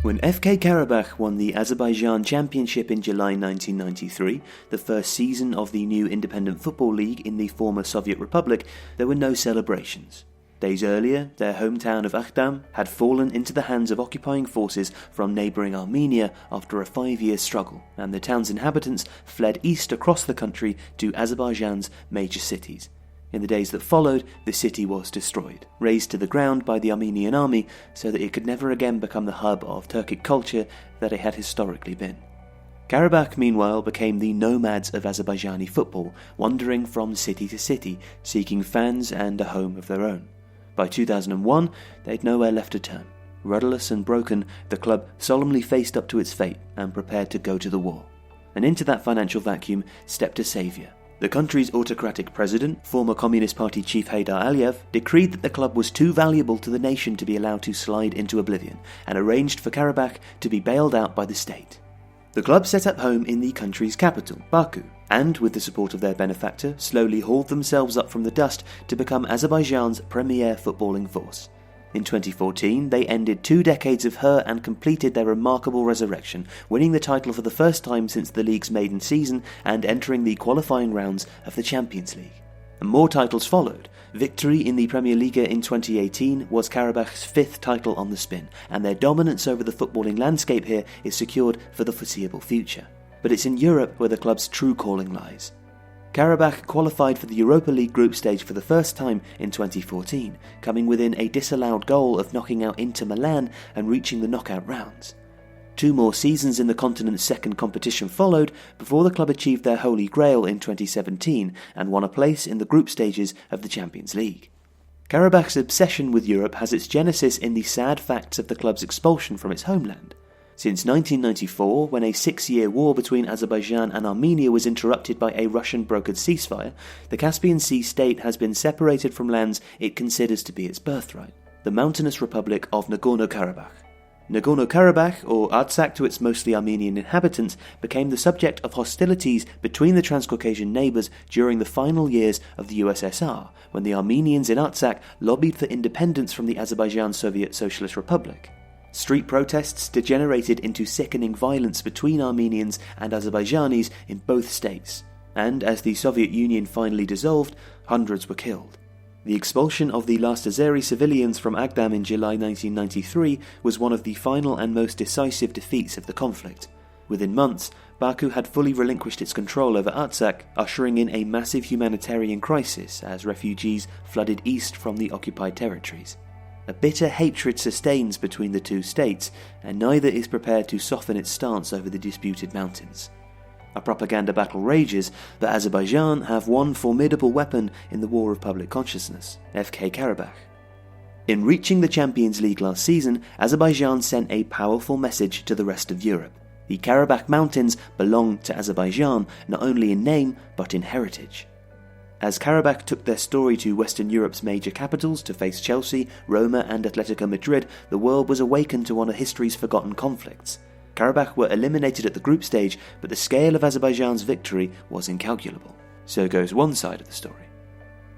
When FK Qarabagh won the Azerbaijan Championship in July 1993, the first season of the new independent football league in the former Soviet Republic, there were no celebrations. Days earlier, their hometown of Akhdam had fallen into the hands of occupying forces from neighbouring Armenia after a 5-year struggle, and the town's inhabitants fled east across the country to Azerbaijan's major cities. In the days that followed, the city was destroyed, razed to the ground by the Armenian army so that it could never again become the hub of Turkic culture that it had historically been. Qarabagh, meanwhile, became the nomads of Azerbaijani football, wandering from city to city, seeking fans and a home of their own. By 2001, they'd nowhere left to turn. Rudderless and broken, the club solemnly faced up to its fate and prepared to go to the war. And into that financial vacuum stepped a saviour. The country's autocratic president, former Communist Party chief Heydar Aliyev, decreed that the club was too valuable to the nation to be allowed to slide into oblivion, and arranged for Qarabagh to be bailed out by the state. The club set up home in the country's capital, Baku, and, with the support of their benefactor, slowly hauled themselves up from the dust to become Azerbaijan's premier footballing force. In 2014, they ended 2 decades of hurt and completed their remarkable resurrection, winning the title for the first time since the league's maiden season and entering the qualifying rounds of the Champions League. And more titles followed. Victory in the Premier League in 2018 was Qarabagh's 5th title on the spin, and their dominance over the footballing landscape here is secured for the foreseeable future. But it's in Europe where the club's true calling lies. Qarabagh qualified for the Europa League group stage for the first time in 2014, coming within a disallowed goal of knocking out Inter Milan and reaching the knockout rounds. 2 more seasons in the continent's second competition followed before the club achieved their holy grail in 2017 and won a place in the group stages of the Champions League. Qarabagh's obsession with Europe has its genesis in the sad facts of the club's expulsion from its homeland. Since 1994, when a 6-year war between Azerbaijan and Armenia was interrupted by a Russian-brokered ceasefire, the Caspian Sea state has been separated from lands it considers to be its birthright, the mountainous republic of Nagorno-Karabakh. Nagorno-Karabakh, or Artsakh to its mostly Armenian inhabitants, became the subject of hostilities between the Transcaucasian neighbours during the final years of the USSR, when the Armenians in Artsakh lobbied for independence from the Azerbaijan Soviet Socialist Republic. Street protests degenerated into sickening violence between Armenians and Azerbaijanis in both states, and as the Soviet Union finally dissolved, hundreds were killed. The expulsion of the last Azeri civilians from Akhdam in July 1993 was one of the final and most decisive defeats of the conflict. Within months, Baku had fully relinquished its control over Artsakh, ushering in a massive humanitarian crisis as refugees flooded east from the occupied territories. A bitter hatred sustains between the two states, and neither is prepared to soften its stance over the disputed mountains. A propaganda battle rages, but Azerbaijan have one formidable weapon in the war of public consciousness, FK Qarabagh. In reaching the Champions League last season, Azerbaijan sent a powerful message to the rest of Europe. The Qarabagh Mountains belong to Azerbaijan, not only in name, but in heritage. As Qarabagh took their story to Western Europe's major capitals to face Chelsea, Roma and Atletico Madrid, the world was awakened to one of history's forgotten conflicts. Qarabagh were eliminated at the group stage, but the scale of Azerbaijan's victory was incalculable. So goes one side of the story.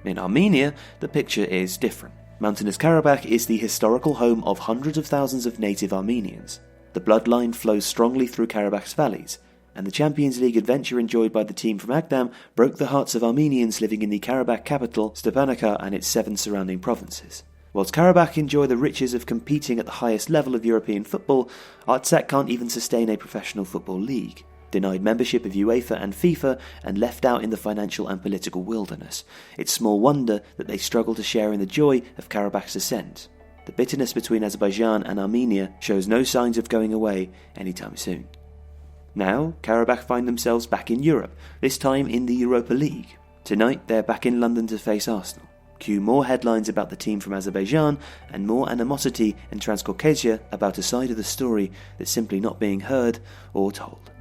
In Armenia, the picture is different. Mountainous Qarabagh is the historical home of hundreds of thousands of native Armenians. The bloodline flows strongly through Qarabagh's valleys, and the Champions League adventure enjoyed by the team from Akhdam broke the hearts of Armenians living in the Qarabagh capital, Stepanakert, and its 7 surrounding provinces. Whilst Qarabagh enjoy the riches of competing at the highest level of European football, Artsakh can't even sustain a professional football league. Denied membership of UEFA and FIFA and left out in the financial and political wilderness, it's small wonder that they struggle to share in the joy of Qarabagh's ascent. The bitterness between Azerbaijan and Armenia shows no signs of going away anytime soon. Now, Qarabagh find themselves back in Europe, this time in the Europa League. Tonight, they're back in London to face Arsenal. Cue more headlines about the team from Azerbaijan and more animosity in Transcaucasia about a side of the story that's simply not being heard or told.